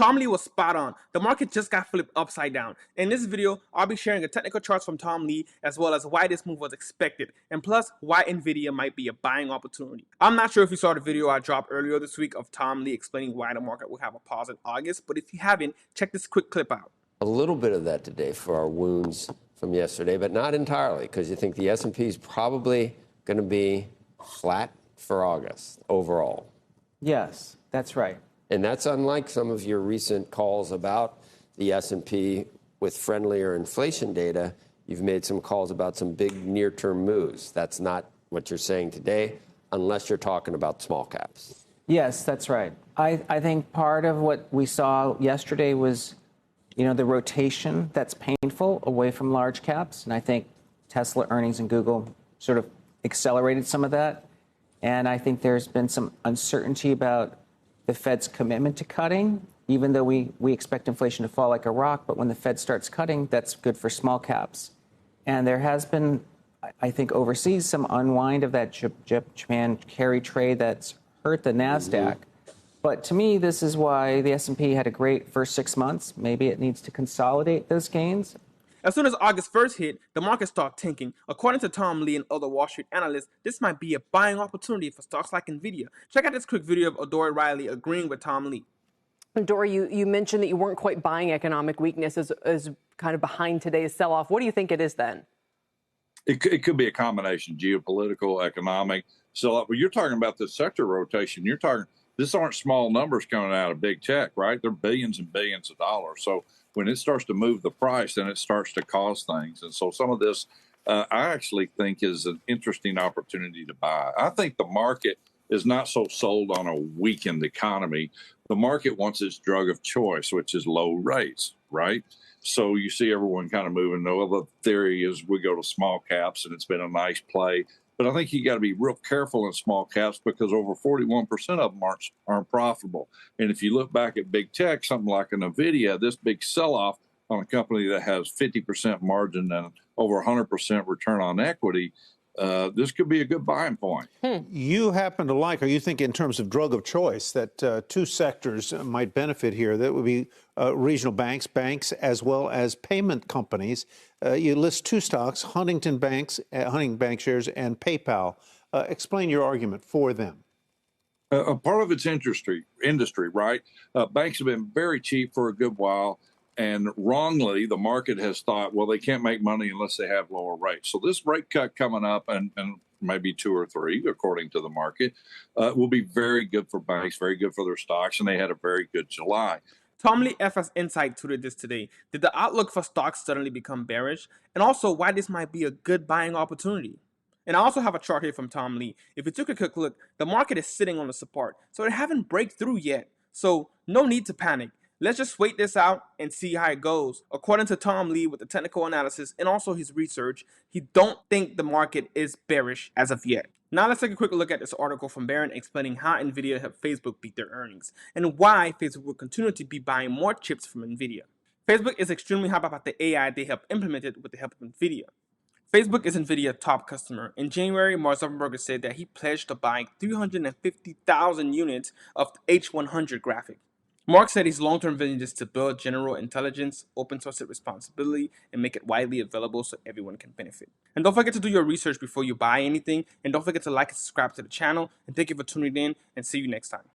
Tom Lee was spot on. The market just got flipped upside down. In this video, I'll be sharing a technical charts from Tom Lee as well as why this move was expected and plus why NVIDIA might be a buying opportunity. I'm not sure if you saw the video I dropped earlier this week of Tom Lee explaining why the market will have a pause in August, but if you haven't, check this quick clip out. A little bit of that today for our wounds from yesterday, but not entirely, because you think the S&P is probably going to be flat for August overall. Yes, that's right. And that's unlike some of your recent calls about the S&P with friendlier inflation data. You've made some calls about some big near-term moves. That's not what you're saying today, unless you're talking about small caps. Yes, that's right. I think part of what we saw yesterday was, the rotation that's painful away from large caps. And I think Tesla earnings and Google sort of accelerated some of that. And I think there's been some uncertainty about the Fed's commitment to cutting, even though we expect inflation to fall like a rock. But when the Fed starts cutting, that's good for small caps. And there has been, I think, overseas, some unwind of that Japan carry trade that's hurt the NASDAQ. But to me, this is why the S&P had a great first 6 months. Maybe it needs to consolidate those gains. As soon as August 1st hit, the market started tanking. According to Tom Lee and other Wall Street analysts, this might be a buying opportunity for stocks like NVIDIA. Check out this quick video of Dory Riley agreeing with Tom Lee. Dory, you mentioned that you weren't quite buying economic weakness as kind of behind today's sell-off. What do you think it is then? It could be a combination, geopolitical, economic. So when you're talking about the sector rotation, this aren't small numbers coming out of big tech, right? They're billions and billions of dollars. So when it starts to move the price, then it starts to cause things. And so some of this, I actually think, is an interesting opportunity to buy. I think the market is not so sold on a weakened economy. The market wants its drug of choice, which is low rates, right? So you see everyone kind of moving. The other theory is we go to small caps, and it's been a nice play. But I think you got to be real careful in small caps because over 41% of them aren't profitable. And if you look back at big tech, something like an NVIDIA, this big sell-off on a company that has 50% margin and over 100% return on equity, this could be a good buying point. You happen to like, or you think in terms of drug of choice, that two sectors might benefit here. That would be regional banks, as well as payment companies. You list two stocks, Huntington Bank shares, and PayPal. Explain your argument for them. A part of its industry, right? Banks have been very cheap for a good while. And wrongly, the market has thought, well, they can't make money unless they have lower rates. So this rate cut coming up, and maybe 2 or 3, according to the market, will be very good for banks, very good for their stocks, and they had a very good July. Tom Lee FS Insight tweeted this today. Did the outlook for stocks suddenly become bearish? And also why this might be a good buying opportunity. And I also have a chart here from Tom Lee. If you took a quick look, the market is sitting on the support, so it haven't break through yet. So no need to panic. Let's just wait this out and see how it goes. According to Tom Lee with the technical analysis and also his research, he don't think the market is bearish as of yet. Now let's take a quick look at this article from Barron explaining how NVIDIA helped Facebook beat their earnings and why Facebook will continue to be buying more chips from NVIDIA. Facebook is extremely hyped about the AI they have implemented with the help of NVIDIA. Facebook is NVIDIA's top customer. In January, Mark Zuckerberg said that he pledged to buy 350,000 units of the H100 graphic. Mark said his long-term vision is to build general intelligence, open source it responsibly, and make it widely available so everyone can benefit. And don't forget to do your research before you buy anything, and don't forget to like and subscribe to the channel, and thank you for tuning in, and see you next time.